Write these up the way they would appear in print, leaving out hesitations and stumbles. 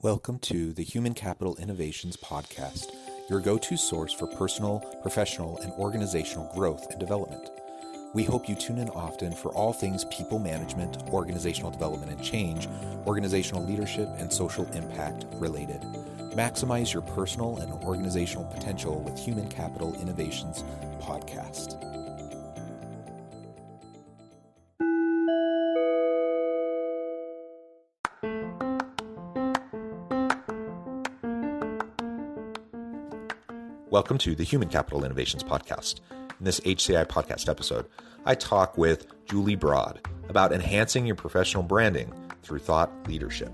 Welcome to the Human Capital Innovations Podcast, your go-to source for personal, professional, and organizational growth and development. We hope you tune in often for all things people management, organizational development and change, organizational leadership, and social impact related. Maximize your personal and organizational potential with Human Capital Innovations Podcast. Welcome to the Human Capital Innovations Podcast. In this HCI podcast episode, I talk with Julie Broad about enhancing your professional branding through thought leadership.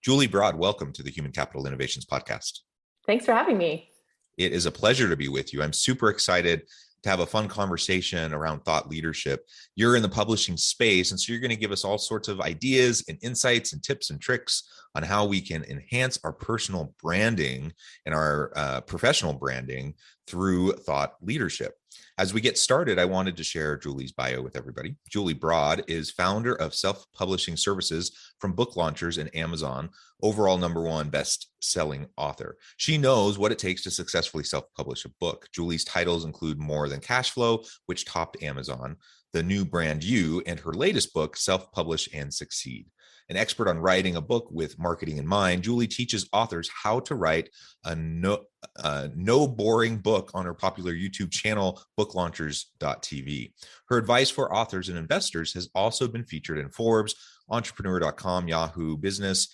Julie Broad, welcome to the Human Capital Innovations Podcast. Thanks for having me. It is a pleasure to be with you. I'm super excited to have a fun conversation around thought leadership. You're in the publishing space, and so you're going to give us all sorts of ideas and insights and tips and tricks on how we can enhance our personal branding and our professional branding through thought leadership. As we get started, I wanted to share Julie's bio with everybody. Julie Broad is founder of self-publishing services from book launchers and Amazon, overall #1 best-selling author. She knows what it takes to successfully self-publish a book. Julie's titles include More Than Cash Flow, which topped Amazon, The New Brand You, and her latest book, Self-Publish and Succeed. An expert on writing a book with marketing in mind, Julie teaches authors how to write a no boring book on her popular YouTube channel, booklaunchers.tv. Her advice for authors and investors has also been featured in Forbes, Entrepreneur.com, Yahoo Business,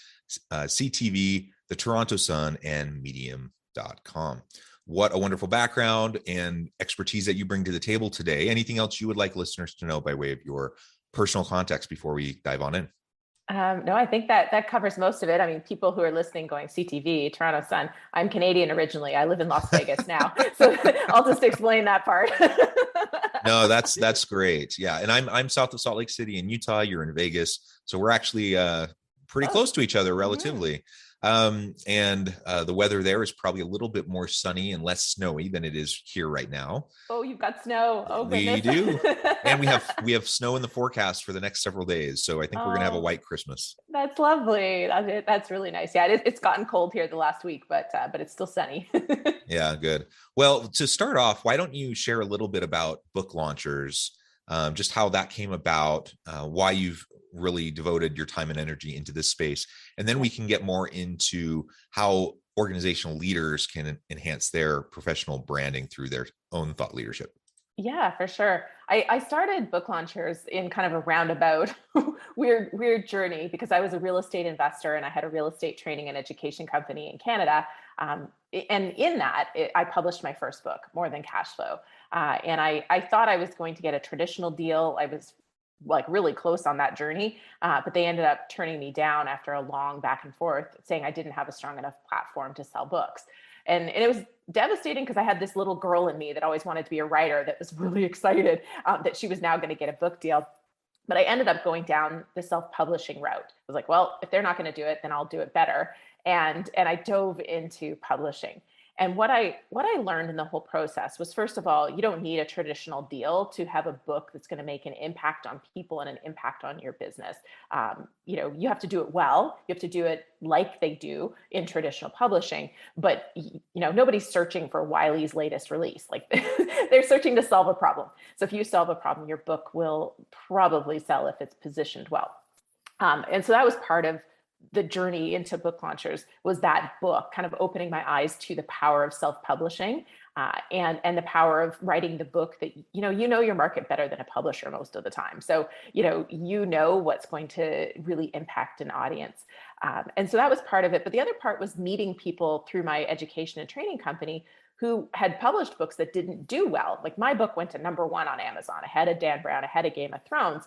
CTV, The Toronto Sun, and Medium.com. What a wonderful background and expertise that you bring to the table today. Anything else you would like listeners to know by way of your personal context before we dive on in? No, I think that covers most of it. I mean, people who are listening going CTV, Toronto Sun. I'm Canadian originally. I live in Las Vegas now. So I'll just explain that part. No, that's great. Yeah. And I'm south of Salt Lake City in Utah. You're in Vegas. So we're actually pretty close to each other relatively. And the weather there is probably a little bit more sunny and less snowy than it is here right now. Oh, you've got snow. Oh, goodness. We do. And we have snow in the forecast for the next several days. So I think we're going to have a white Christmas. That's lovely. That's really nice. Yeah, it's gotten cold here the last week, but it's still sunny. Yeah, good. Well, to start off, why don't you share a little bit about book launchers, just how that came about, why you've really devoted your time and energy into this space. And then we can get more into how organizational leaders can enhance their professional branding through their own thought leadership. Yeah, for sure. I started Book Launchers in kind of a roundabout weird journey because I was a real estate investor and I had a real estate training and education company in Canada. And in that, I published my first book, More Than Cash Flow. And I thought I was going to get a traditional deal. I was like really close on that journey, but they ended up turning me down after a long back and forth, saying I didn't have a strong enough platform to sell books. And it was devastating because I had this little girl in me that always wanted to be a writer that was really excited that she was now going to get a book deal. But I ended up going down the self-publishing route. I was like, well, if they're not going to do it, then I'll do it better. And I dove into publishing. And what I learned in the whole process was, first of all, you don't need a traditional deal to have a book that's going to make an impact on people and an impact on your business. You have to do it well. You have to do it like they do in traditional publishing. But nobody's searching for Wiley's latest release. Like they're searching to solve a problem. So if you solve a problem, your book will probably sell if it's positioned well. And so that was part of the journey into Book Launchers, was that book kind of opening my eyes to the power of self-publishing and the power of writing the book that, you know your market better than a publisher most of the time. So, you know what's going to really impact an audience. And so that was part of it. But the other part was meeting people through my education and training company who had published books that didn't do well. Like my book went to #1 on Amazon, ahead of Dan Brown, ahead of Game of Thrones.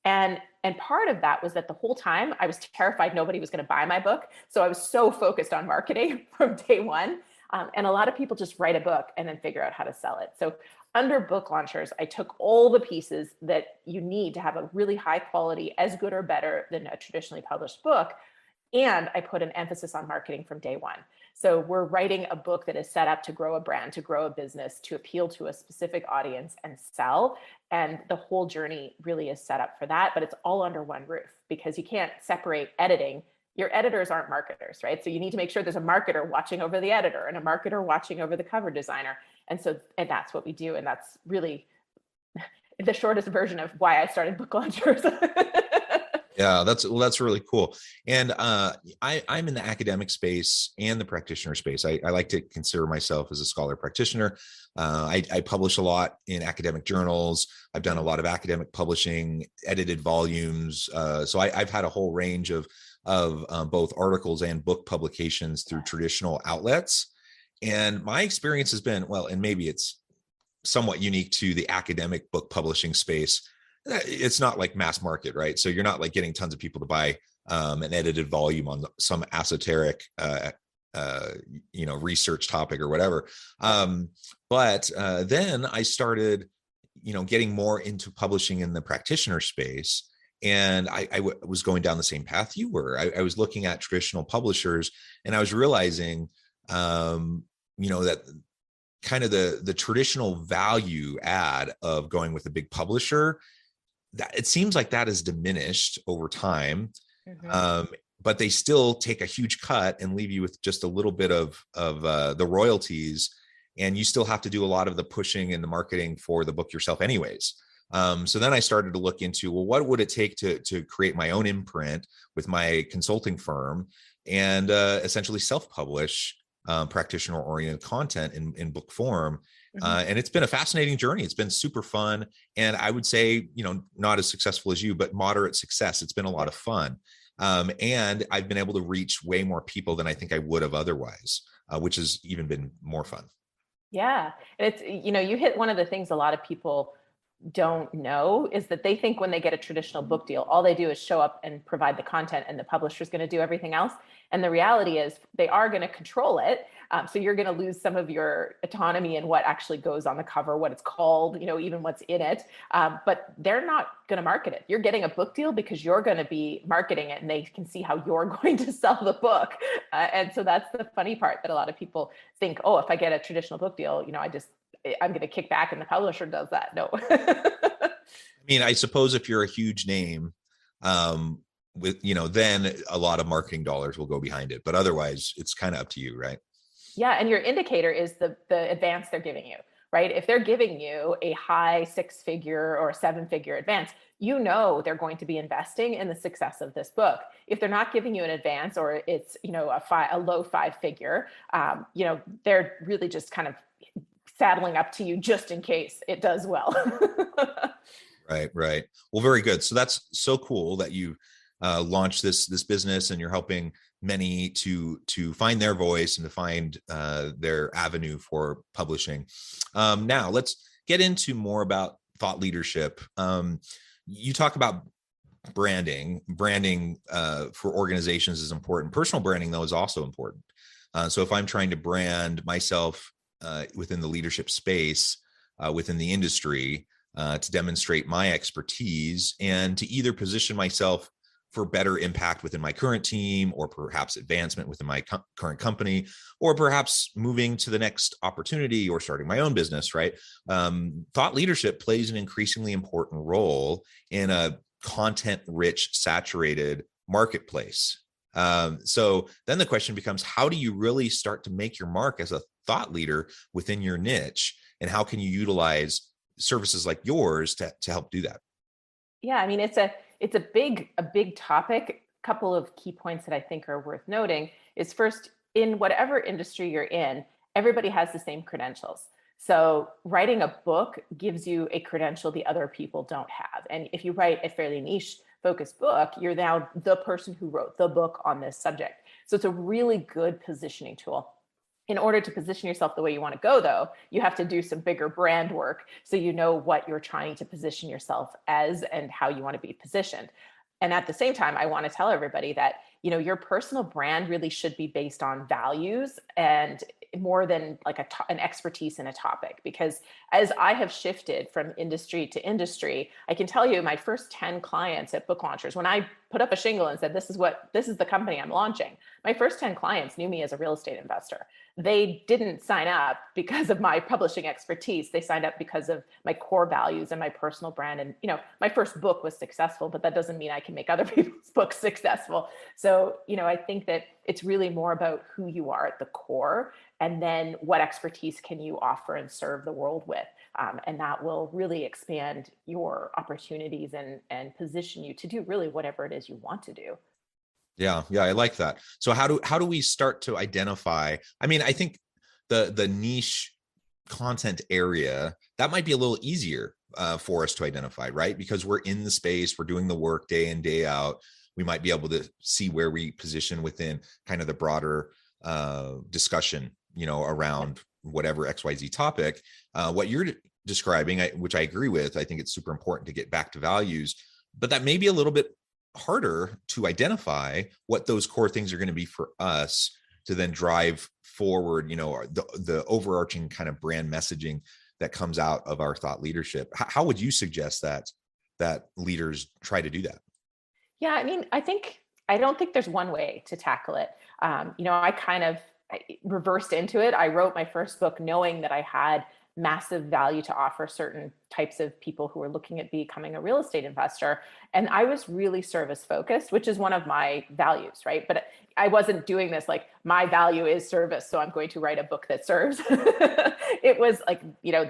And part of that was that the whole time I was terrified nobody was going to buy my book. So I was so focused on marketing from day one. And a lot of people just write a book and then figure out how to sell it. So under Book Launchers, I took all the pieces that you need to have a really high quality, as good or better than a traditionally published book. And I put an emphasis on marketing from day one. So we're writing a book that is set up to grow a brand, to grow a business, to appeal to a specific audience and sell. And the whole journey really is set up for that, but it's all under one roof because you can't separate editing. Your editors aren't marketers, right? So you need to make sure there's a marketer watching over the editor and a marketer watching over the cover designer. And that's what we do. And that's really the shortest version of why I started Book Launchers. Yeah, that's really cool. And I'm in the academic space and the practitioner space. I like to consider myself as a scholar practitioner. I publish a lot in academic journals. I've done a lot of academic publishing, edited volumes. So I've had a whole range of both articles and book publications through traditional outlets. And my experience has been, well, and maybe it's somewhat unique to the academic book publishing space. It's not like mass market, right? So you're not like getting tons of people to buy an edited volume on some esoteric, research topic or whatever. But then I started, getting more into publishing in the practitioner space. And I was going down the same path you were. I was looking at traditional publishers, and I was realizing, that kind of the traditional value add of going with a big publisher, that it seems like that is diminished over time. Mm-hmm. But they still take a huge cut and leave you with just a little bit of the royalties, and you still have to do a lot of the pushing and the marketing for the book yourself anyways. So then I started to look into, well, what would it take to create my own imprint with my consulting firm and essentially self-publish practitioner-oriented content in book form. Mm-hmm. And it's been a fascinating journey. It's been super fun. And I would say, not as successful as you, but moderate success. It's been a lot of fun. And I've been able to reach way more people than I think I would have otherwise, which has even been more fun. Yeah. And it's, you hit one of the things a lot of people don't know is that they think when they get a traditional book deal, all they do is show up and provide the content and the publisher is going to do everything else. And the reality is they are going to control it. So you're going to lose some of your autonomy in what actually goes on the cover, what it's called, even what's in it. But they're not going to market it. You're getting a book deal because you're going to be marketing it and they can see how you're going to sell the book. And so that's the funny part that a lot of people think, oh, if I get a traditional book deal, I'm going to kick back and the publisher does that. No. I mean, I suppose if you're a huge name, then a lot of marketing dollars will go behind it, but otherwise it's kind of up to you, right? Yeah. And your indicator is the advance they're giving you, right? If they're giving you a high 6-figure or 7-figure advance, they're going to be investing in the success of this book. If they're not giving you an advance or it's, a low 5-figure, they're really just kind of saddling up to you just in case it does well. Right. Well, very good. So that's so cool that you launched this business and you're helping many to find their voice and to find their avenue for publishing. Now let's get into more about thought leadership. You talk about branding for organizations is important. Personal branding, though, is also important. So if I'm trying to brand myself within the leadership space, within the industry, to demonstrate my expertise and to either position myself for better impact within my current team, or perhaps advancement within my current company, or perhaps moving to the next opportunity or starting my own business, right? Thought leadership plays an increasingly important role in a content-rich, saturated marketplace. So then the question becomes, how do you really start to make your mark as a thought leader within your niche? And how can you utilize services like yours to help do that? Yeah, I mean, it's a big topic. A couple of key points that I think are worth noting is, first, in whatever industry you're in, everybody has the same credentials. So writing a book gives you a credential the other people don't have. And if you write a fairly niche focused book, you're now the person who wrote the book on this subject. So it's a really good positioning tool. In order to position yourself the way you want to go, though, you have to do some bigger brand work so you know what you're trying to position yourself as and how you want to be positioned. And at the same time, I want to tell everybody that, your personal brand really should be based on values and more than like an expertise in a topic. Because as I have shifted from industry to industry, I can tell you my first 10 clients at book launchers, when I put up a shingle and said, this is the company I'm launching, my first 10 clients knew me as a real estate investor. They didn't sign up because of my publishing expertise. They signed up because of my core values and my personal brand. And, my first book was successful, but that doesn't mean I can make other people's books successful. So, I think that it's really more about who you are at the core, and then what expertise can you offer and serve the world with. And that will really expand your opportunities and position you to do really whatever it is you want to do. Yeah, I like that. So how do we start to identify? I mean, I think the niche content area that might be a little easier for us to identify, right? Because we're in the space, we're doing the work day in, day out. We might be able to see where we position within kind of the broader discussion, around whatever XYZ topic. What you're describing, which I agree with, I think it's super important to get back to values, but that may be a little bit harder to identify what those core things are going to be for us to then drive forward, the overarching kind of brand messaging that comes out of our thought leadership. How would you suggest that leaders try to do that? Yeah, I mean, I don't think there's one way to tackle it. I reversed into it. I wrote my first book knowing that I had massive value to offer certain types of people who are looking at becoming a real estate investor. And I was really service focused, which is one of my values, right? But I wasn't doing this like my value is service, so I'm going to write a book that serves. It was like,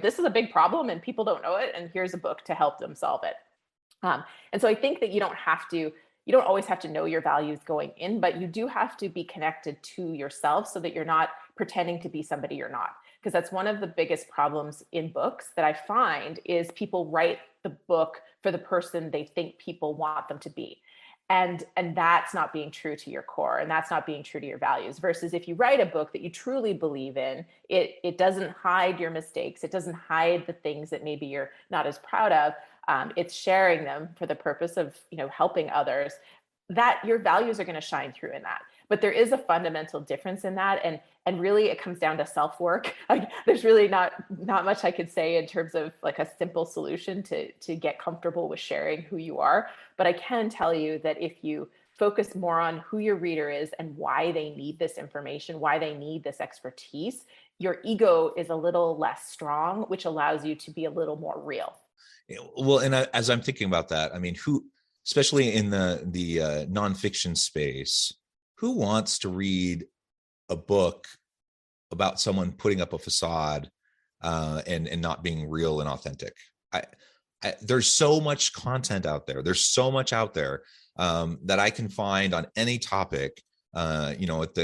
this is a big problem and people don't know it, and here's a book to help them solve it. And so I think that you don't always have to know your values going in, but you do have to be connected to yourself so that you're not pretending to be somebody you're not. Because that's one of the biggest problems in books that I find is people write the book for the person they think people want them to be. And that's not being true to your core, and that's not being true to your values. Versus if you write a book that you truly believe in, it doesn't hide your mistakes. It doesn't hide the things that maybe you're not as proud of. It's sharing them for the purpose of, helping others, that your values are going to shine through in that. But there is a fundamental difference in that. And really it comes down to self-work. There's really not much I could say in terms of like a simple solution to get comfortable with sharing who you are. But I can tell you that if you focus more on who your reader is and why they need this information, why they need this expertise, your ego is a little less strong, which allows you to be a little more real. Well, and as I'm thinking about that, I mean, especially in the nonfiction space, who wants to read a book about someone putting up a facade and not being real and authentic? There's so much content out there. There's so much out there that I can find on any topic. With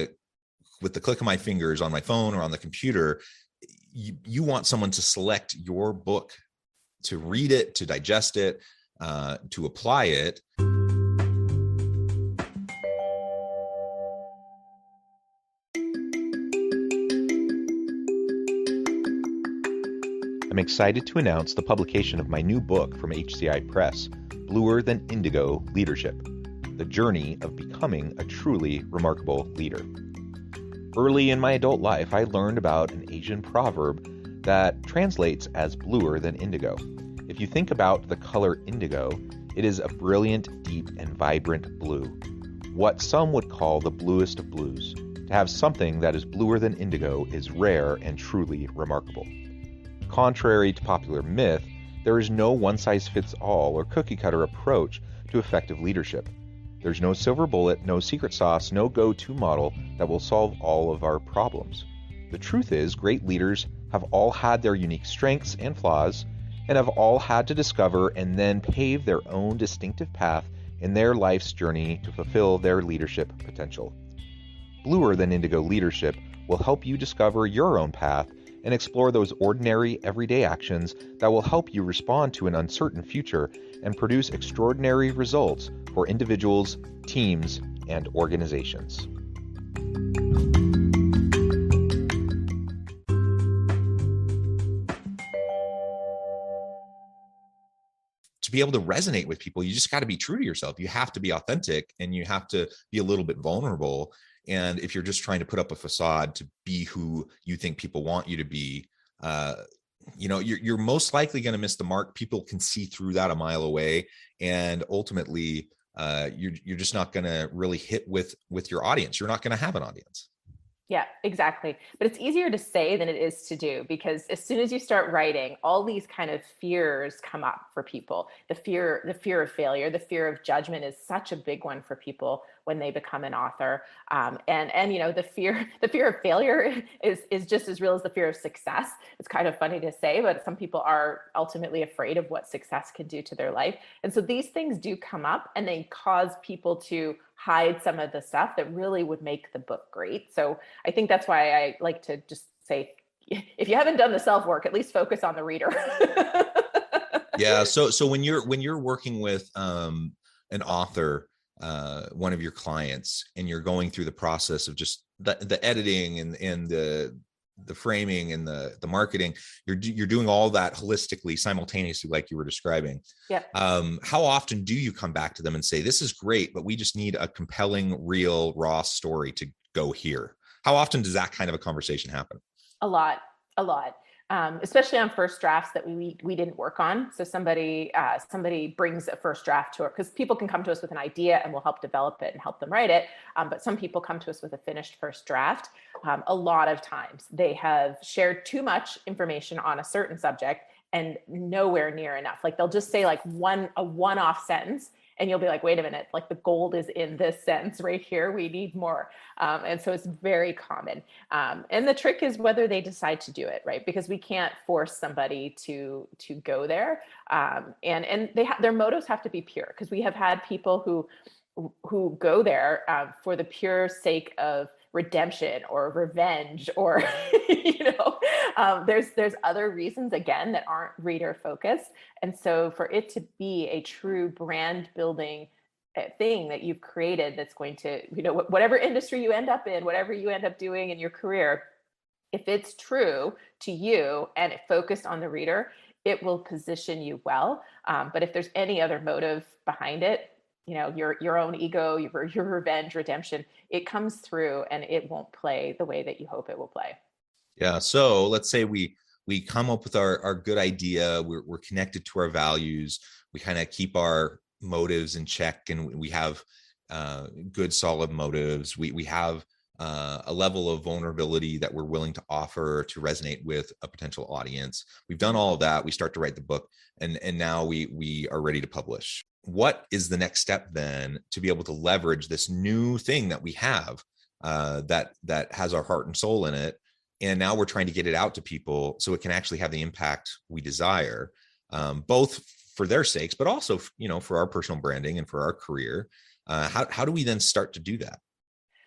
the click of my fingers on my phone or on the computer, you want someone to select your book, to read it, to digest it, to apply it. I'm excited to announce the publication of my new book from HCI Press, Bluer Than Indigo Leadership: The Journey of Becoming a Truly Remarkable Leader. Early in my adult life, I learned about an Asian proverb that translates as bluer than indigo. If you think about the color indigo, it is a brilliant, deep, and vibrant blue, what some would call the bluest of blues. To have something that is bluer than indigo is rare and truly remarkable. Contrary to popular myth, there is no one-size-fits-all or cookie-cutter approach to effective leadership. There's no silver bullet, no secret sauce, no go-to model that will solve all of our problems. The truth is, great leaders have all had their unique strengths and flaws, and have all had to discover and then pave their own distinctive path in their life's journey to fulfill their leadership potential. Bluer Than Indigo Leadership will help you discover your own path and explore those ordinary, everyday actions that will help you respond to an uncertain future and produce extraordinary results for individuals, teams, and organizations. To be able to resonate with people, you just got to be true to yourself. You have to be authentic, and you have to be a little bit vulnerable. And if you're just trying to put up a facade to be who you think people want you to be, you're most likely going to miss the mark. People can see through that a mile away, and ultimately, you're just not going to really hit with your audience. You're not going to have an audience. Yeah, exactly. But it's easier to say than it is to do, because as soon as you start writing, all these kind of fears come up for people. The fear of failure, the fear of judgment is such a big one for people when they become an author. And the fear of failure is just as real as the fear of success. It's kind of funny to say, but some people are ultimately afraid of what success can do to their life. And so these things do come up, and they cause people to hide some of the stuff that really would make the book great. So I think that's why I like to just say, if you haven't done the self work, at least focus on the reader. Yeah. So when you're working with an author, one of your clients, and you're going through the process of just the editing and the framing and the marketing, you're doing all that holistically, simultaneously, like you were describing. Yeah. How often do you come back to them and say, this is great, but we just need a compelling, real, raw story to go here? How often does that kind of a conversation happen? A lot. Especially on first drafts that we didn't work on. So somebody brings a first draft to us, because people can come to us with an idea and we'll help develop it and help them write it. But some people come to us with a finished first draft. A lot of times they have shared too much information on a certain subject and nowhere near enough. Like they'll just say like a one-off sentence, and you'll be like, wait a minute, like the gold is in this sentence right here. We need more. And so it's very common. And the trick is whether they decide to do it, right? Because we can't force somebody to go there. And their motives have to be pure, because we have had people who go there for the pure sake of redemption or revenge, or there's other reasons, again, that aren't reader focused. And so for it to be a true brand building thing that you've created, that's going to, whatever industry you end up in, whatever you end up doing in your career, if it's true to you and it focused on the reader, it will position you well. But if there's any other motive behind it, your own ego, your revenge, redemption, it comes through and it won't play the way that you hope it will play. Yeah. So let's say we come up with our good idea. We're connected to our values. We kind of keep our motives in check, and we have good, solid motives. We have a level of vulnerability that we're willing to offer to resonate with a potential audience. We've done all of that. We start to write the book, and now we are ready to publish. What is the next step then to be able to leverage this new thing that we have that has our heart and soul in it? And now we're trying to get it out to people so it can actually have the impact we desire, both for their sakes, but also, for our personal branding and for our career. How do we then start to do that?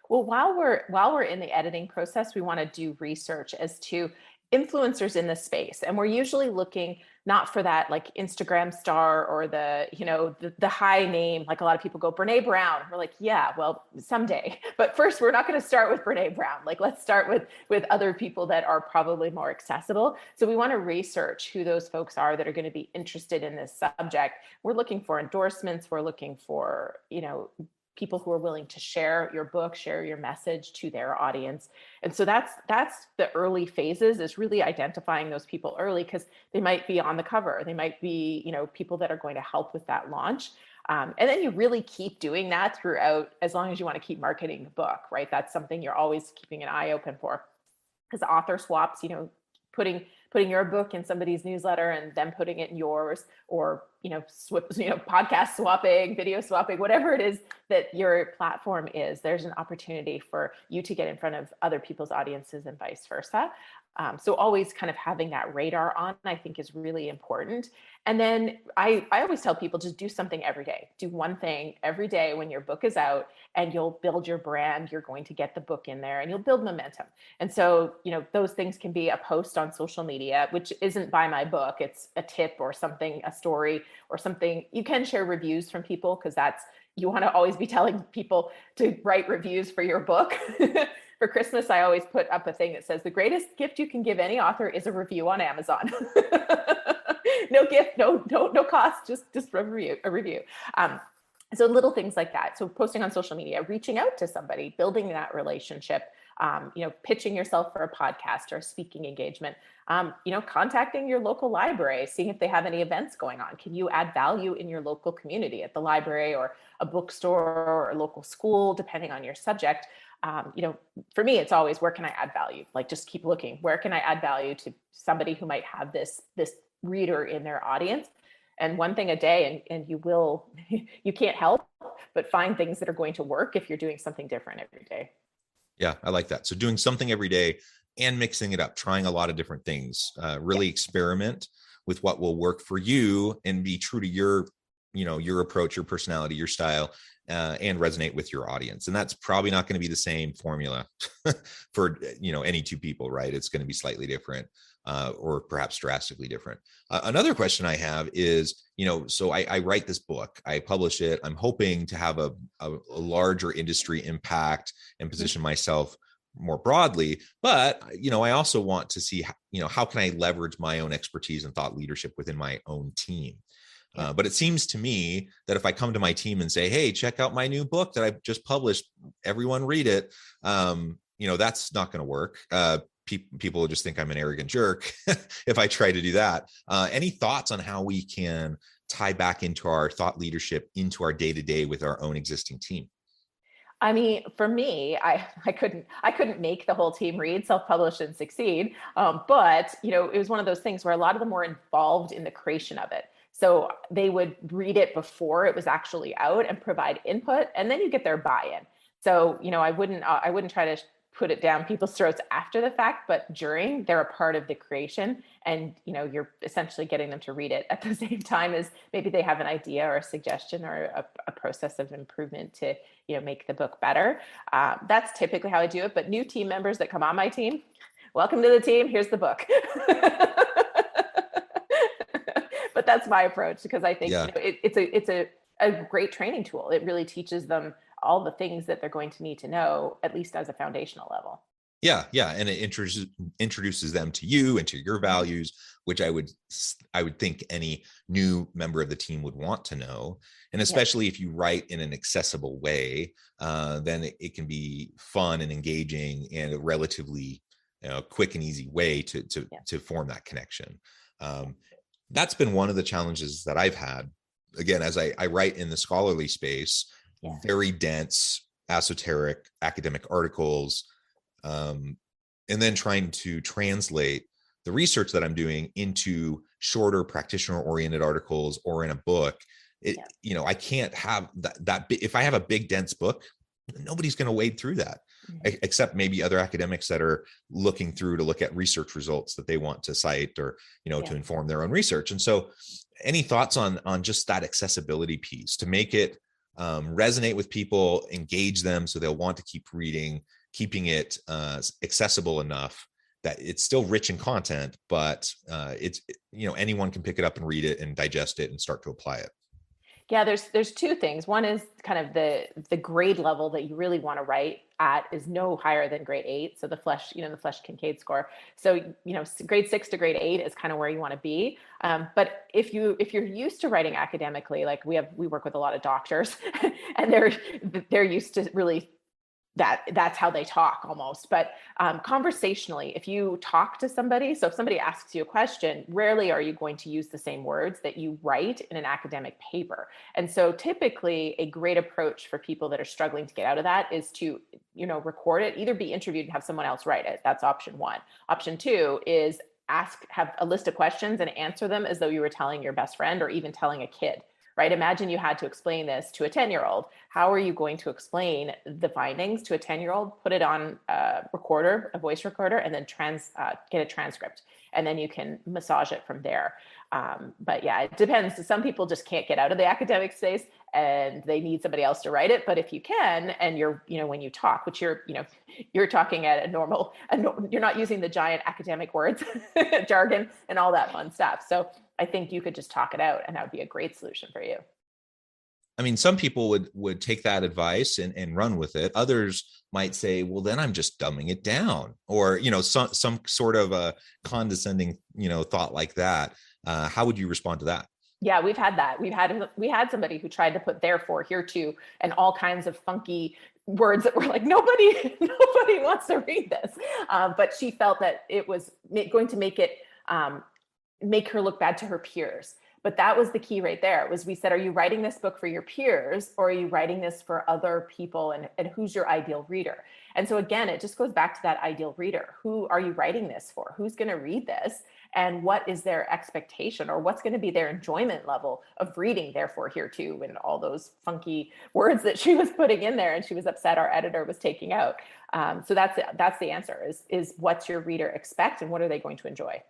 Well, while we're in the editing process, we want to do research as to influencers in the space. And we're usually looking not for that like Instagram star or the high name. Like a lot of people go, Brene Brown. We're like, yeah, well, someday. But first, we're not going to start with Brene Brown. Like, let's start with other people that are probably more accessible. So we want to research who those folks are that are going to be interested in this subject. We're looking for endorsements. We're looking for, people who are willing to share your book, share your message to their audience. And so that's the early phases, is really identifying those people early, because they might be on the cover. They might be, people that are going to help with that launch. And then you really keep doing that throughout, as long as you want to keep marketing the book, right? That's something you're always keeping an eye open for, because author swaps, putting your book in somebody's newsletter and them putting it in yours, or podcast swapping, video swapping, whatever it is that your platform is, there's an opportunity for you to get in front of other people's audiences and vice versa. So always kind of having that radar on, I think, is really important. And then I always tell people, just do something every day. Do one thing every day when your book is out, and you'll build your brand. You're going to get the book in there and you'll build momentum. And so, those things can be a post on social media, which isn't buy my book. It's a tip or something, a story or something. You can share reviews from people, because you want to always be telling people to write reviews for your book. For Christmas, I always put up a thing that says the greatest gift you can give any author is a review on Amazon. No gift, no cost, just a review. So little things like that. So posting on social media, reaching out to somebody, building that relationship, pitching yourself for a podcast or a speaking engagement, contacting your local library, seeing if they have any events going on. Can you add value in your local community at the library or a bookstore or a local school, depending on your subject? For me, it's always, where can I add value? Like, just keep looking. Where can I add value to somebody who might have this reader in their audience? And one thing a day, and you can't help but find things that are going to work if you're doing something different every day. Yeah, I like that. So doing something every day and mixing it up, trying a lot of different things, really experiment with what will work for you and be true to your approach, your personality, your style, and resonate with your audience. And that's probably not going to be the same formula for, any two people, right? It's going to be slightly different. Or perhaps drastically different. Another question I have is, so I write this book, I publish it. I'm hoping to have a larger industry impact and position myself more broadly. But, I also want to see, how can I leverage my own expertise and thought leadership within my own team? But it seems to me that if I come to my team and say, hey, check out my new book that I've just published, everyone read it, that's not going to work. People will just think I'm an arrogant jerk if I try to do that. Any thoughts on how we can tie back into our thought leadership into our day-to-day with our own existing team? I mean, for me, I couldn't make the whole team read, self-publish and succeed. But it was one of those things where a lot of them were involved in the creation of it. So they would read it before it was actually out and provide input, and then you get their buy-in. So, I wouldn't try to put it down people's throats after the fact, but during, they're a part of the creation, and you're essentially getting them to read it at the same time as maybe they have an idea or a suggestion or a process of improvement to make the book better. That's typically how I do it. But new team members that come on my team, welcome to the team. Here's the book. But that's my approach, because I think it's a great training tool. It really teaches them all the things that they're going to need to know, at least as a foundational level. Yeah. And it introduces them to you and to your values, which I would think any new member of the team would want to know. And especially if you write in an accessible way, then it can be fun and engaging and a relatively quick and easy way to form that connection. That's been one of the challenges that I've had. Again, as I write in the scholarly space, very dense, esoteric academic articles, and then trying to translate the research that I'm doing into shorter practitioner-oriented articles or in a book. I can't have that. If I have a big, dense book, nobody's going to wade through that, except maybe other academics that are looking through to look at research results that they want to cite or, to inform their own research. And so any thoughts on just that accessibility piece to make it resonate with people, engage them so they'll want to keep reading, keeping it accessible enough that it's still rich in content, but it's, anyone can pick it up and read it and digest it and start to apply it? Yeah, there's two things. One is kind of the grade level that you really want to write at is no higher than grade 8. So the Flesch Kincaid score. So, grade 6 to grade 8 is kind of where you want to be. But if you're used to writing academically, like we work with a lot of doctors and they're used to really that's how they talk almost. But conversationally, if you talk to somebody, so if somebody asks you a question, rarely are you going to use the same words that you write in an academic paper. And so typically a great approach for people that are struggling to get out of that is to, record it, either be interviewed and have someone else write it. That's option one. Option two is have a list of questions and answer them as though you were telling your best friend or even telling a kid. Right? Imagine you had to explain this to a 10-year-old. How are you going to explain the findings to a 10-year-old? Put it on a voice recorder, and then get a transcript. And then you can massage it from there. But yeah, it depends. Some people just can't get out of the academic space and they need somebody else to write it. But if you can, and you're, when you talk, which you're talking at a normal, you're not using the giant academic words, jargon and all that fun stuff. So I think you could just talk it out and that would be a great solution for you. I mean, some people would take that advice and run with it. Others might say, well, then I'm just dumbing it down, or, some sort of a condescending, thought like that. How would you respond to that? Yeah, we've had that. We had somebody who tried to put therefore, here too, and all kinds of funky words that were like, nobody wants to read this. But she felt that it was going to make her look bad to her peers. But that was the key right there. Was we said, are you writing this book for your peers, or are you writing this for other people, and who's your ideal reader? And so again, it just goes back to that ideal reader. Who are you writing this for? Who's going to read this? And what is their expectation, or what's going to be their enjoyment level of reading therefore, here too, and all those funky words that she was putting in there, and she was upset our editor was taking out. So that's the answer, is what's your reader expect, and what are they going to enjoy?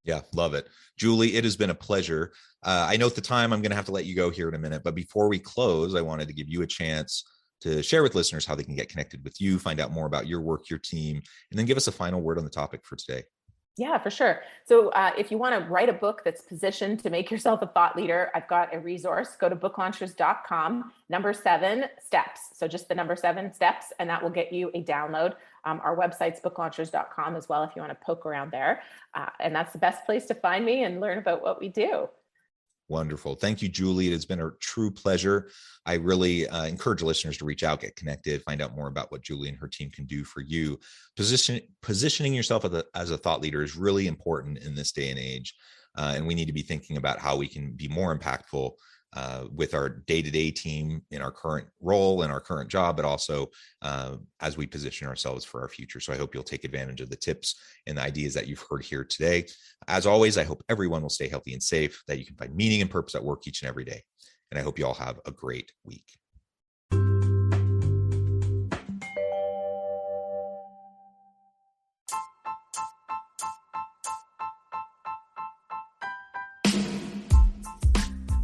Yeah, love it. Julie, it has been a pleasure. I know at the time I'm going to have to let you go here in a minute, but before we close, I wanted to give you a chance to share with listeners how they can get connected with you, find out more about your work, your team, and then give us a final word on the topic for today. Yeah, for sure. So if you want to write a book that's positioned to make yourself a thought leader, I've got a resource. Go to booklaunchers.com, number 7 steps. So just the number 7 steps, and that will get you a download. Our website's booklaunchers.com as well, if you want to poke around there. And that's the best place to find me and learn about what we do. Wonderful. Thank you, Julie. It has been a true pleasure. I really encourage listeners to reach out, get connected, find out more about what Julie and her team can do for you. Positioning yourself as a thought leader is really important in this day and age. And we need to be thinking about how we can be more impactful with our day-to-day team in our current role and our current job, but also as we position ourselves for our future. So I hope you'll take advantage of the tips and the ideas that you've heard here today. As always, I hope everyone will stay healthy and safe, that you can find meaning and purpose at work each and every day. And I hope you all have a great week.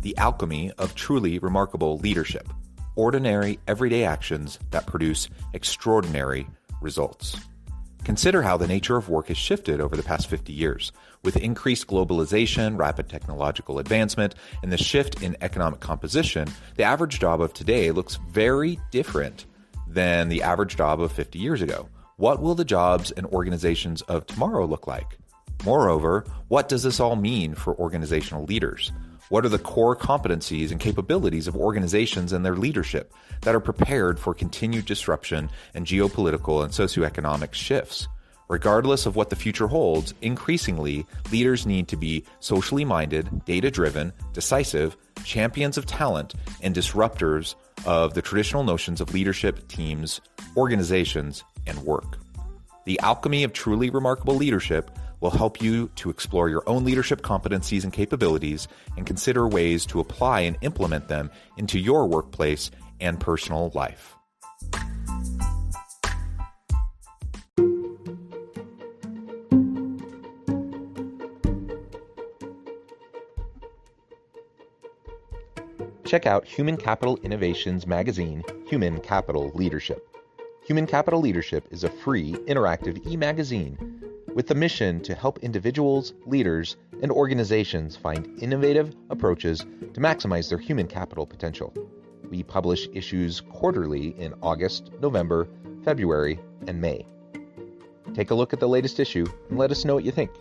The alchemy of truly remarkable leadership. Ordinary, everyday actions that produce extraordinary results. Consider how the nature of work has shifted over the past 50 years. With increased globalization, rapid technological advancement, and the shift in economic composition, the average job of today looks very different than the average job of 50 years ago. What will the jobs and organizations of tomorrow look like? Moreover, what does this all mean for organizational leaders? What are the core competencies and capabilities of organizations and their leadership that are prepared for continued disruption and geopolitical and socioeconomic shifts? Regardless of what the future holds, increasingly, leaders need to be socially minded, data-driven, decisive, champions of talent, and disruptors of the traditional notions of leadership, teams, organizations, and work. The alchemy of truly remarkable leadership will help you to explore your own leadership competencies and capabilities and consider ways to apply and implement them into your workplace and personal life. Check out Human Capital Innovations magazine, Human Capital Leadership. Human Capital Leadership is a free, interactive e-magazine with the mission to help individuals, leaders, and organizations find innovative approaches to maximize their human capital potential. We publish issues quarterly in August, November, February, and May. Take a look at the latest issue and let us know what you think.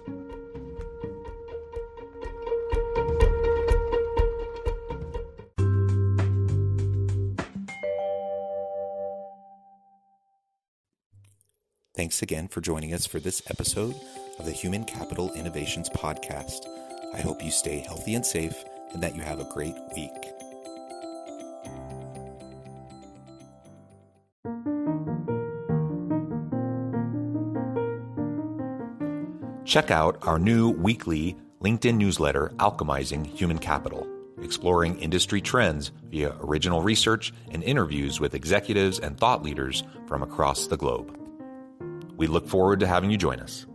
Thanks again for joining us for this episode of the Human Capital Innovations Podcast. I hope you stay healthy and safe and that you have a great week. Check out our new weekly LinkedIn newsletter, Alchemizing Human Capital, exploring industry trends via original research and interviews with executives and thought leaders from across the globe. We look forward to having you join us.